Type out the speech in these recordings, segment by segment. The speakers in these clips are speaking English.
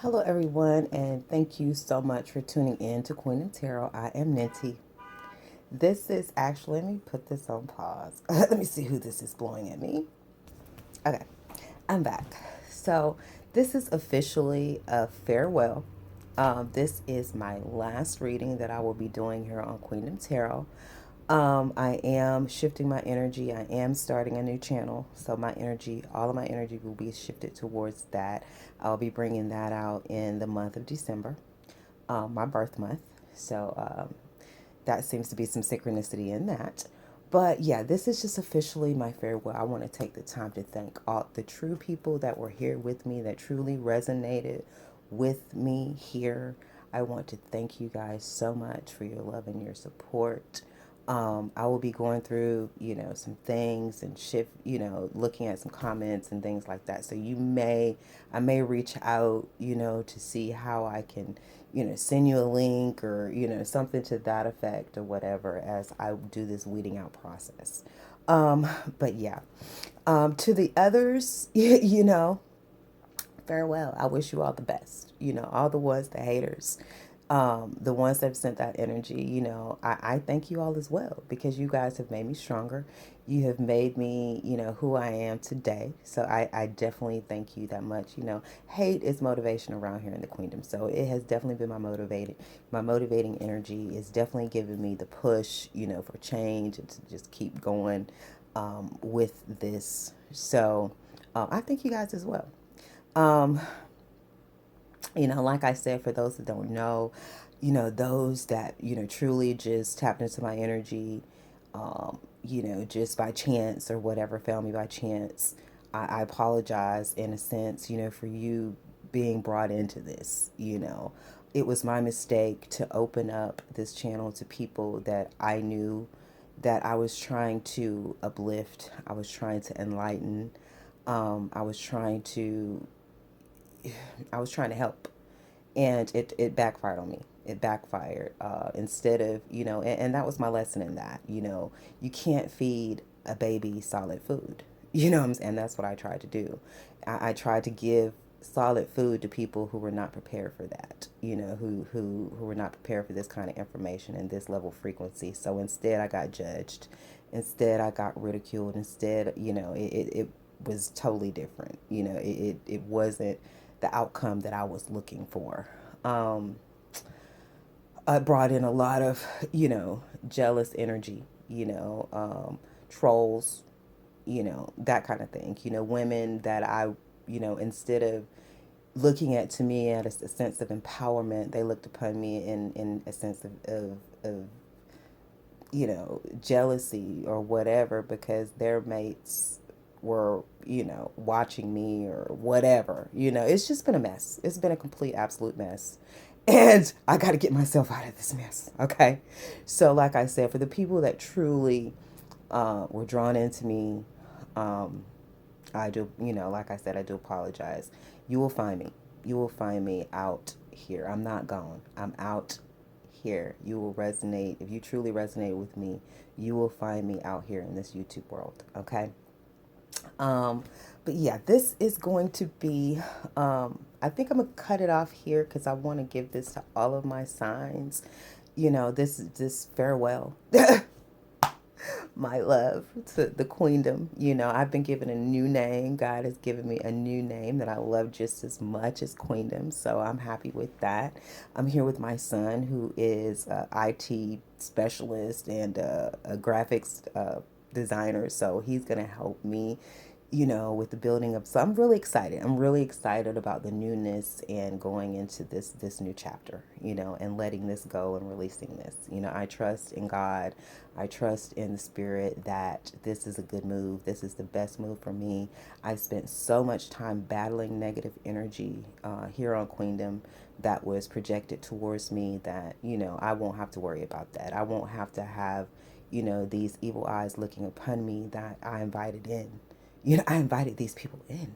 Hello, everyone, and thank you so much for tuning in to Queen and Tarot. I am Ninty. This is actually, let me put this on pause. Let me see who this is blowing at me. Okay, I'm back. So, this is officially a farewell. This is my last reading that I will be doing here on Queen and Tarot. I am shifting my energy. I am starting a new channel. So my energy, all of my energy will be shifted towards that. I'll be bringing that out in the month of December, my birth month. So that seems to be some synchronicity in that. But yeah, this is just officially my farewell. I want to take the time to thank all the true people that were here with me, that truly resonated with me here. I want to thank you guys so much for your love and your support. I will be going through, some things and shift, looking at some comments and things like that. So I may reach out, to see how I can, send you a link or, something to that effect or whatever as I do this weeding out process. Um, but yeah, to the others, farewell. I wish you all the best. All the ones, the haters, the ones that have sent that energy, I thank you all as well because you guys have made me stronger. You have made me, who I am today. So I definitely thank you that much. Hate is motivation around here in the Queendom. So it has definitely been my motivating energy is definitely giving me the push, for change and to just keep going with this. So I thank you guys as well. Um, like I said, for those that don't know, those that, truly just tapped into my energy, just by chance or whatever, found me by chance. I apologize in a sense, for you being brought into this, It was my mistake to open up this channel to people that I knew that I was trying to uplift, I was trying to enlighten, I was trying to help, and it backfired on me. It backfired. Instead of, and that was my lesson in that, you can't feed a baby solid food. And that's what I tried to do. I tried to give solid food to people who were not prepared for that, who were not prepared for this kind of information and this level of frequency. So instead I got judged. Instead I got ridiculed. Instead, it was totally different. It wasn't the outcome that I was looking for. Um, I brought in a lot of, jealous energy, trolls, that kind of thing. Women that instead of looking at to me at a sense of empowerment, they looked upon me in a sense of jealousy or whatever because their mates were, watching me or whatever. It's just been a mess. It's been a complete, absolute mess. And I got to get myself out of this mess. Okay. So, like I said, for the people that truly were drawn into me, um, I do, like I said, I do apologize. You will find me. You will find me out here. I'm not gone. I'm out here. You will resonate. If you truly resonate with me, you will find me out here in this YouTube world. Okay. Um, but yeah, this is going to be, I think I'm going to cut it off here because I want to give this to all of my signs. This farewell. My love to the queendom. I've been given a new name. God has given me a new name that I love just as much as queendom. So I'm happy with that. I'm here with my son, who is a IT specialist and a graphics designer. So he's going to help me, with the building of. So I'm really excited. I'm really excited about the newness and going into this new chapter, and letting this go and releasing this. I trust in God. I trust in the spirit that this is a good move. This is the best move for me. I spent so much time battling negative energy here on Queendom that was projected towards me that, I won't have to worry about that. I won't have to have, these evil eyes looking upon me that I invited in. I invited these people in.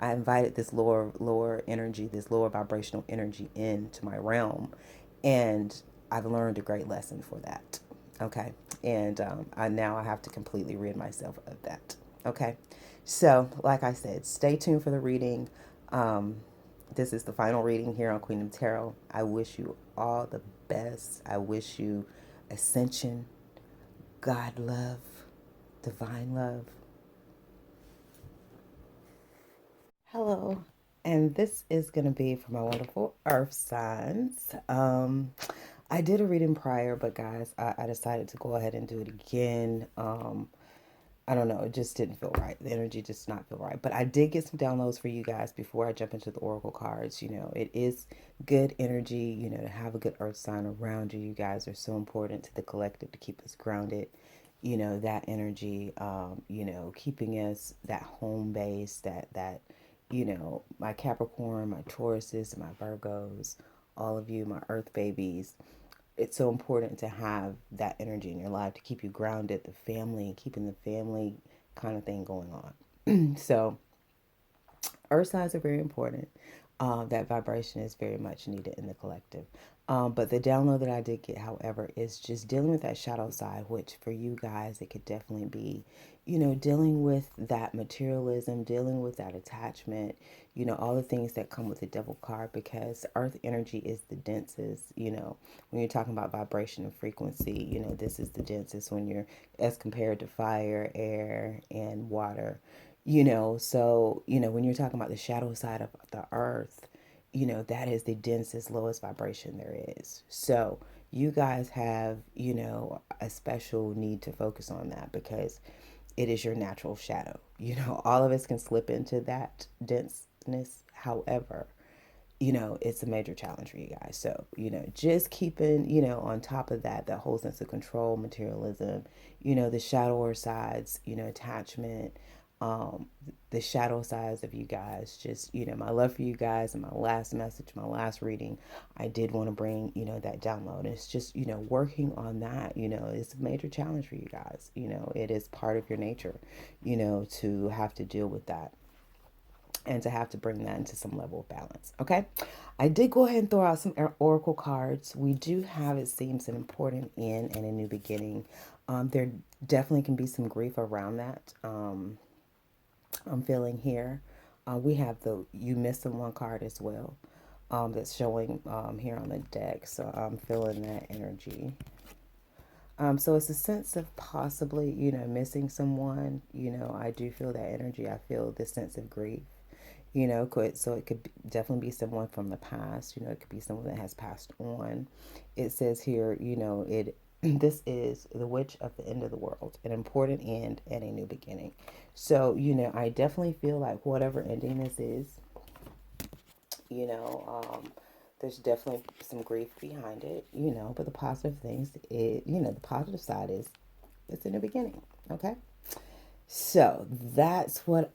I invited this lower energy, this lower vibrational energy into my realm, and I've learned a great lesson for that. Okay, and I have to completely rid myself of that. Okay, so like I said, stay tuned for the reading. Um, This is the final reading here on Queen of Tarot. I wish you all the best. I wish you ascension, God love, divine love. Hello. And this is going to be for my wonderful earth signs. I did a reading prior, but guys, I decided to go ahead and do it again. I don't know, it just didn't feel right. The energy just not feel right. But I did get some downloads for you guys before I jump into the oracle cards. You know, it is good energy, you know, to have a good earth sign around you. You guys are so important to the collective to keep us grounded. You know, that energy, you know, keeping us that home base, that, you know, my Capricorn, my Tauruses, my Virgos, all of you, my earth babies, it's so important to have that energy in your life to keep you grounded, the family, keeping the family kind of thing going on. So, earth signs are very important. That vibration is very much needed in the collective. But the download that I did get, however, is just dealing with that shadow side, which for you guys, it could definitely be, you know, dealing with that materialism, dealing with that attachment, you know, all the things that come with the devil card, because earth energy is the densest, you know, when you're talking about vibration and frequency, you know, this is the densest when you're as compared to fire, air, and water. You know, so, you know, when you're talking about the shadow side of the earth, you know, that is the densest, lowest vibration there is. So you guys have, you know, a special need to focus on that because it is your natural shadow. You know, all of us can slip into that denseness. However, you know, it's a major challenge for you guys. So, you know, just keeping, you know, on top of that, that whole sense of control, materialism, you know, the shadower sides, you know, attachment, um, the shadow sides of you guys, just, you know, my love for you guys and my last message, my last reading, I did want to bring, you know, that download. It's just, you know, working on that, you know, it's a major challenge for you guys. You know, it is part of your nature, you know, to have to deal with that and to have to bring that into some level of balance. Okay. I did go ahead and throw out some oracle cards. We do have, it seems, an important end and a new beginning. There definitely can be some grief around that. I'm feeling here. We have the you missed someone card as well. That's showing here on the deck. So I'm feeling that energy. So it's a sense of possibly, you know, missing someone. You know, I do feel that energy. I feel this sense of grief. You know, so it could definitely be someone from the past. You know, it could be someone that has passed on. It says here, you know, it this is the witch of the end of the world, an important end and a new beginning. So, you know, I definitely feel like whatever ending this is, you know, there's definitely some grief behind it, you know, but the positive things, you know, the positive side is it's in the beginning. Okay. So that's what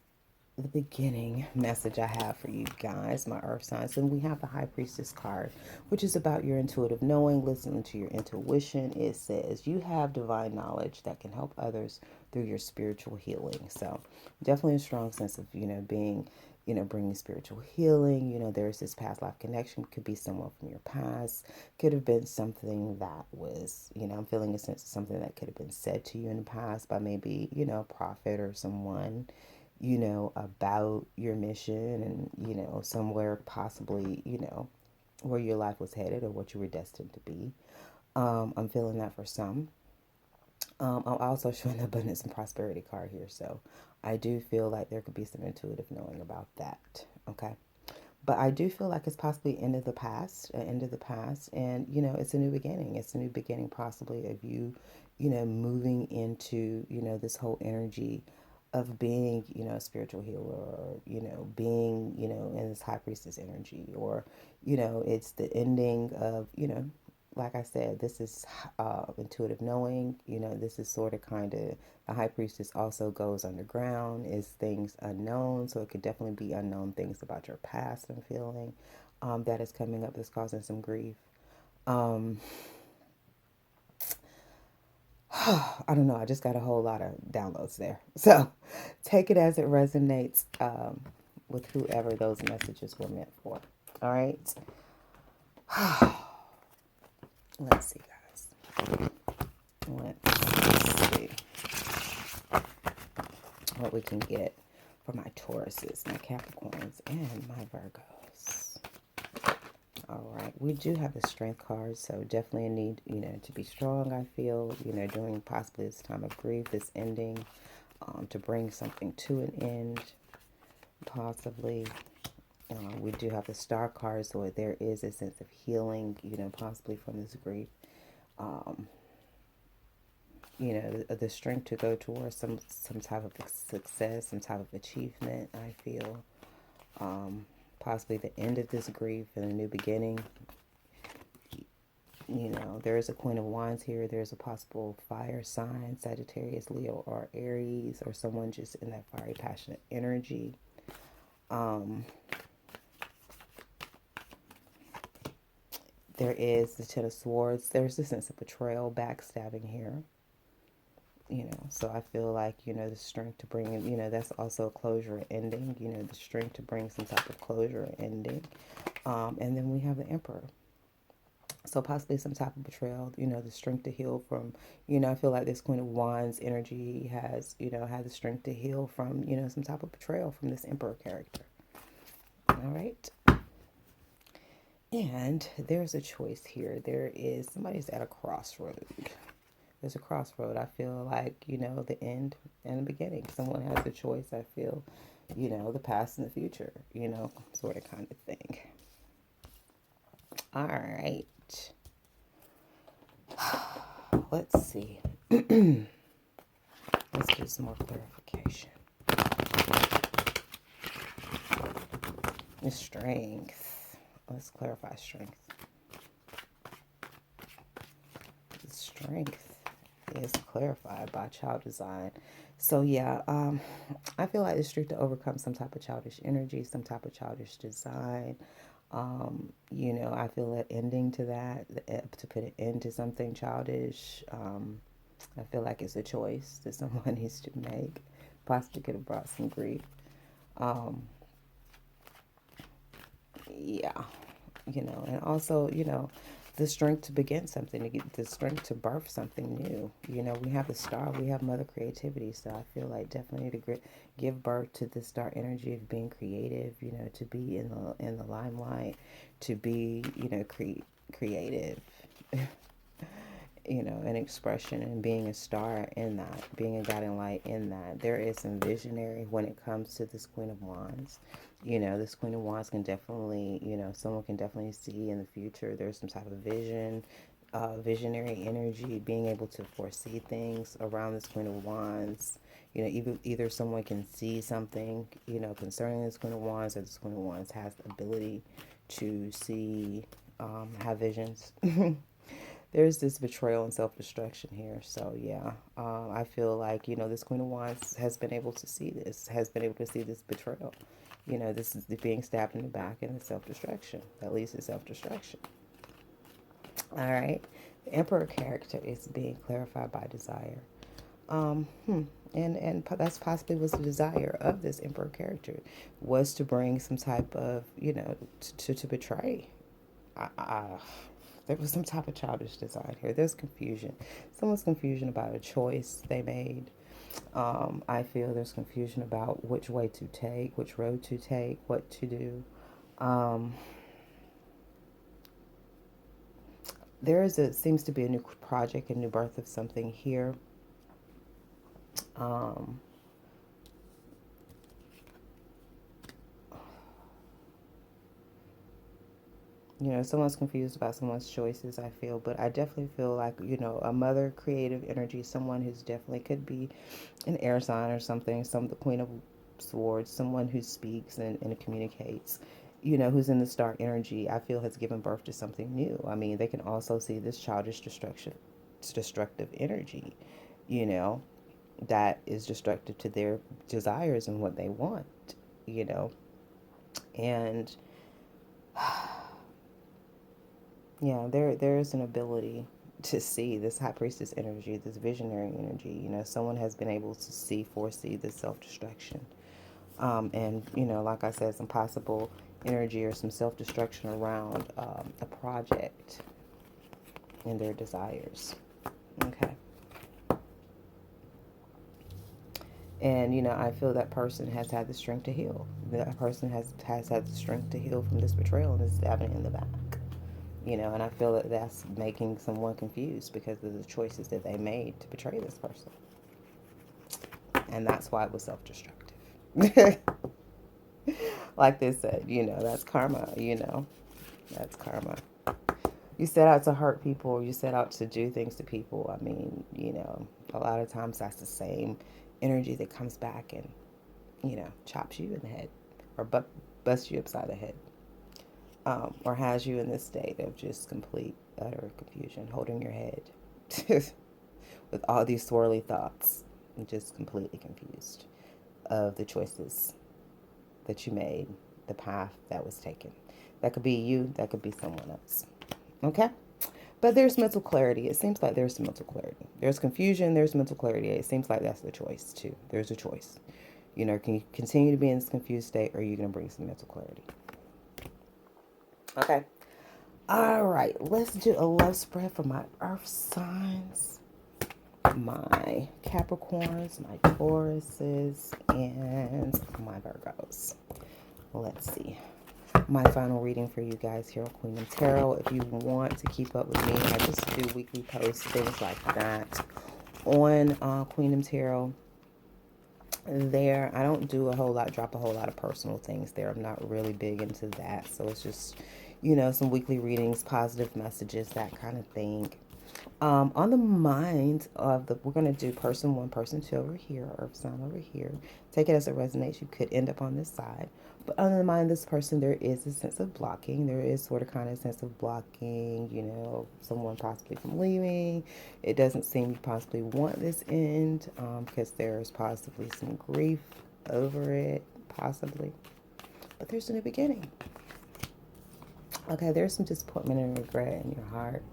the beginning message I have for you guys, my earth signs. And we have the High Priestess card, which is about your intuitive knowing, listening to your intuition. It says you have divine knowledge that can help others through your spiritual healing. So definitely a strong sense of, you know, being, you know, bringing spiritual healing. You know, there's this past life connection. Could be someone from your past. Could have been something that was, you know, I'm feeling a sense of something that could have been said to you in the past by maybe, you know, a prophet or someone, you know, about your mission and, you know, somewhere possibly, you know, where your life was headed or what you were destined to be. I'm feeling that for some. I'm also showing the abundance and prosperity card here. So I do feel like there could be some intuitive knowing about that. Okay. But I do feel like it's possibly end of the past, end of the past. And, you know, it's a new beginning. It's a new beginning possibly of you, you know, moving into, you know, this whole energy of being, you know, a spiritual healer or, you know, being, you know, in this high priestess energy or, you know, it's the ending of, you know, like I said, this is intuitive knowing, you know, this is sort of kind of, the high priestess also goes underground, is things unknown. So it could definitely be unknown things about your past and feeling that is coming up that's causing some grief. Um, I don't know. I just got a whole lot of downloads there. So take it as it resonates with whoever those messages were meant for. All right. Let's see, guys. Let's see what we can get for my Tauruses, my Capricorns, and my Virgos. we do have the strength card, so definitely a need, to be strong, I feel, during possibly this time of grief, this ending, to bring something to an end, possibly. We do have the star card, so there is a sense of healing, possibly from this grief. Um, the strength to go towards some type of success, some type of achievement, I feel. Possibly the end of this grief and a new beginning. There is a Queen of Wands here. There's a possible fire sign, Sagittarius, Leo, or Aries, or someone just in that fiery, passionate energy. There is the Ten of Swords. There's a sense of betrayal, backstabbing here. So I feel like, the strength to bring in, that's also a closure, ending, the strength to bring some type of closure, ending. And then we have the Emperor. So possibly some type of betrayal, the strength to heal from, I feel like this Queen of Wands energy has the strength to heal from, some type of betrayal from this Emperor character. All right. And there's a choice here. Somebody's at a crossroad. There's a crossroad. I feel like, the end and the beginning. Someone has a choice, I feel, the past and the future, sort of kind of thing. All right. Let's see. Let's get some more clarification. The strength. Let's clarify strength. The strength is clarified by child design. So yeah, I feel like the strength to overcome some type of childish energy, some type of childish design. I feel that ending to that, to put an end to something childish. I feel like it's a choice that someone needs to make. Possibly could have brought some grief. Yeah, and also, the strength to begin something, to get the strength to birth something new. We have the star, we have mother creativity, so I feel like definitely to give birth to the star energy of being creative, to be in the limelight, to be, creative, an expression, and being a star in that, being a guiding light in that. There is some visionary when it comes to this Queen of Wands. This Queen of Wands can definitely, someone can definitely see in the future. There's some type of vision, visionary energy, being able to foresee things around this Queen of Wands. Either someone can see something, concerning this Queen of Wands, or this Queen of Wands has the ability to see, have visions. There's this betrayal and self-destruction here. So yeah, I feel like, this Queen of Wands has been able to see this, betrayal. This is the being stabbed in the back and the self-destruction. That leads to self-destruction. All right. The Emperor character is being clarified by desire. And that's possibly was the desire of this Emperor character, was to bring some type of, to betray. There was some type of childish design here. There's confusion. Someone's confusion about a choice they made. I feel there's confusion about which way to take, which road to take, what to do. Seems to be a new project, a new birth of something here. Someone's confused about someone's choices, I feel, but I definitely feel like, a mother creative energy, someone who's definitely could be an air sign or something, the Queen of Swords, someone who speaks and communicates, who's in the star energy, I feel has given birth to something new. I mean, they can also see this childish destructive energy, that is destructive to their desires and what they want, and yeah, there is an ability to see this High Priestess energy, this visionary energy. Someone has been able to foresee this self-destruction. And, like I said, some possible energy or some self-destruction around a project and their desires. Okay. And, I feel that person has had the strength to heal. That person has had the strength to heal from this betrayal and this stabbing in the back. You know, and I feel that that's making someone confused because of the choices that they made to betray this person. And that's why it was self-destructive. Like they said, you know, that's karma, you know. That's karma. You set out to hurt people, you set out to do things to people. I mean, you know, a lot of times that's the same energy that comes back and, you know, chops you in the head or busts you upside the head. Or has you in this state of just complete, utter confusion, holding your head with all these swirly thoughts and just completely confused of the choices that you made, the path that was taken. That could be you, that could be someone else. Okay? But there's mental clarity. It seems like there's some mental clarity. There's confusion, there's mental clarity. It seems like that's the choice, too. There's a choice. You know, can you continue to be in this confused state, or are you going to bring some mental clarity? Okay. All right. Let's do a love spread for my earth signs, my Capricorns, my Tauruses, and my Virgos. Let's see. My final reading for you guys here on Queen and Tarot. If you want to keep up with me, I just do weekly posts, things like that on Queen and Tarot. There, I don't do a whole lot, drop a whole lot of personal things there. I'm not really big into that. So it's just, you know, some weekly readings, positive messages, that kind of thing. On the mind of we're going to do person 1, person 2 over here, earth sign over here. Take it as it resonates. You could end up on this side. But on the mind of this person, there is a sense of blocking. There is sort of kind of a sense of blocking, you know, someone possibly from leaving. It doesn't seem you possibly want this end because there's possibly some grief over it, possibly. But there's a new beginning. Okay, there's some disappointment and regret in your heart.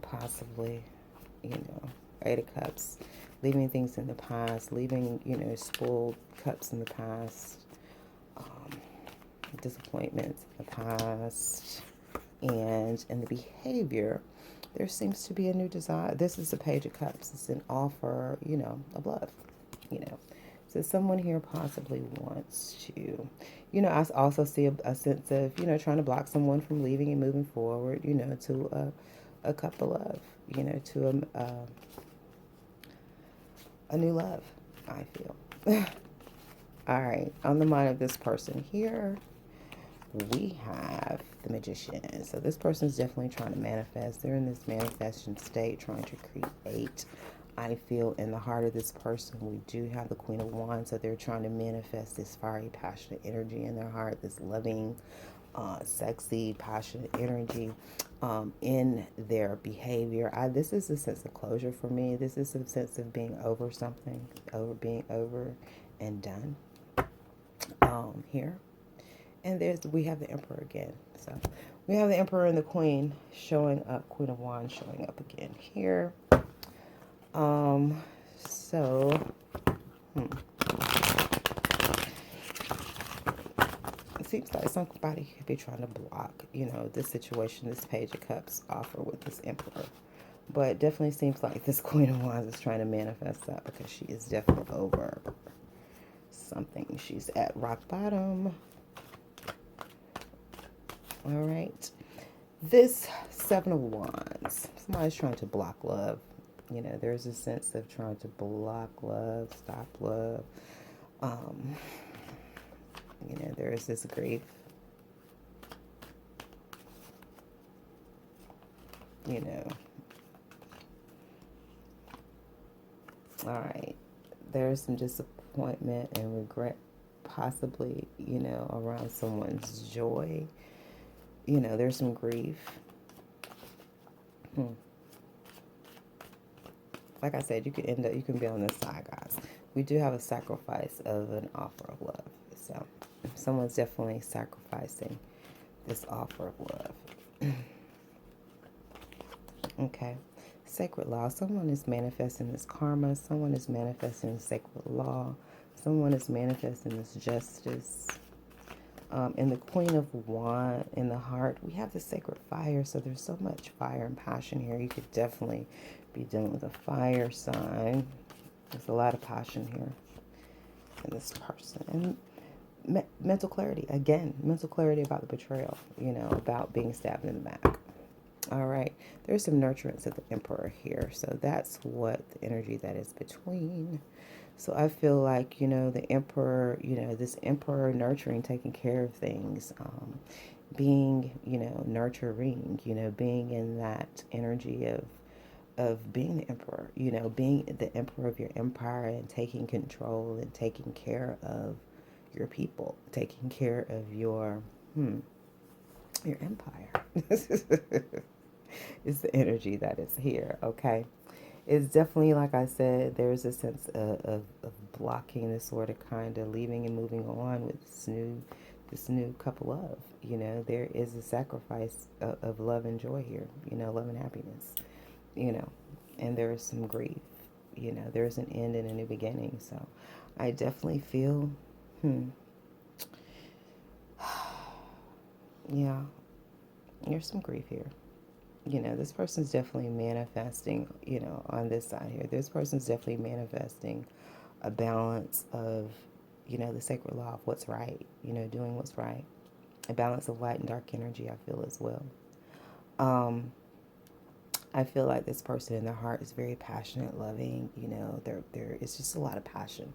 Possibly, you know, 8 of Cups, leaving things in the past, leaving, you know, spoiled cups in the past, disappointments in the past, and in the behavior, there seems to be a new desire. This is the Page of Cups. It's an offer, you know, of love, you know. So someone here possibly wants to, you know, I also see a sense of, you know, trying to block someone from leaving and moving forward, you know, to a couple of, you know, to a new love, I feel. All right, on the mind of this person here, we have the Magician. So this person is definitely trying to manifest. They're in this manifestation state, trying to create. I feel in the heart of this person, we do have the Queen of Wands. So they're trying to manifest this fiery, passionate energy in their heart, this loving, sexy, passionate energy in their behavior. This is a sense of closure for me. This is a sense of being over something, being over and done here. And we have the Emperor again. So we have the Emperor and the Queen showing up, Queen of Wands showing up again here. It seems like somebody could be trying to block, you know, this situation, this Page of Cups offer with this Emperor. But it definitely seems like this Queen of Wands is trying to manifest that because she is definitely over something. She's at rock bottom. All right. This Seven of Wands. Somebody's trying to block love. You know, there's a sense of trying to block love, stop love. You know, there is this grief. You know. All right. There's some disappointment and regret, possibly, you know, around someone's joy. You know, there's some grief. Like I said, you can be on this side, guys. We do have a sacrifice of an offer of love. So someone's definitely sacrificing this offer of love. Okay. Sacred law. Someone is manifesting this karma. Someone is manifesting sacred law. Someone is manifesting this justice. In the Queen of Wands, in the heart, we have the sacred fire. So there's so much fire and passion here. You could definitely be dealing with a fire sign. There's a lot of passion here in this person. And mental clarity. Again, mental clarity about the betrayal, about being stabbed in the back. All right. There's some nurturance of the Emperor here. So that's what the energy that is between. So I feel like, the Emperor, this Emperor nurturing, taking care of things, being, nurturing, being in that energy of being the Emperor, being the Emperor of your empire and taking control and taking care of your people, taking care of your empire. Is the energy that is here, okay? It's definitely, like I said, there's a sense of blocking this sort of kind of leaving and moving on with this new couple of, there is a sacrifice of love and joy here, love and happiness, and there is some grief, there's an end and a new beginning. So I definitely feel, yeah, there's some grief here. This person's definitely manifesting, on this side here. This person's definitely manifesting a balance of, the sacred law of what's right, doing what's right. A balance of light and dark energy, I feel as well. I feel like this person in their heart is very passionate, loving, there it's just a lot of passion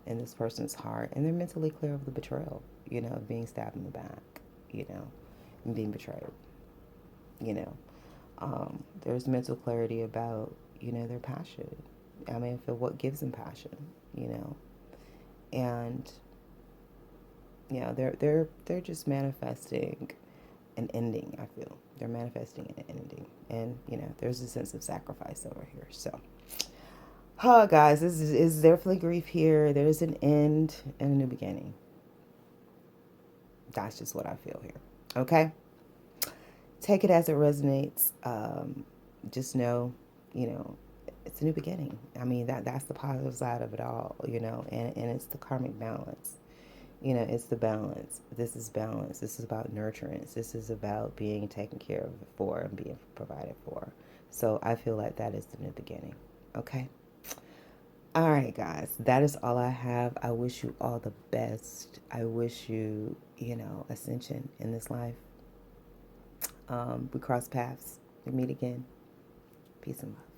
in this person's heart. And they're mentally clear of the betrayal, of being stabbed in the back, and being betrayed, there's mental clarity about, their passion. I mean, for what gives them passion, and they're just manifesting an ending. I feel they're manifesting an ending, and there's a sense of sacrifice over here. So, guys, this is definitely grief here. There's an end and a new beginning. That's just what I feel here. Okay. Take it as it resonates. Just know, it's a new beginning. I mean, that's the positive side of it all, and it's the karmic balance. It's the balance. This is balance. This is about nurturance. This is about being taken care of for and being provided for. So I feel like that is the new beginning. Okay. All right, guys. That is all I have. I wish you all the best. I wish you, ascension in this life. We cross paths. We meet again. Peace and love.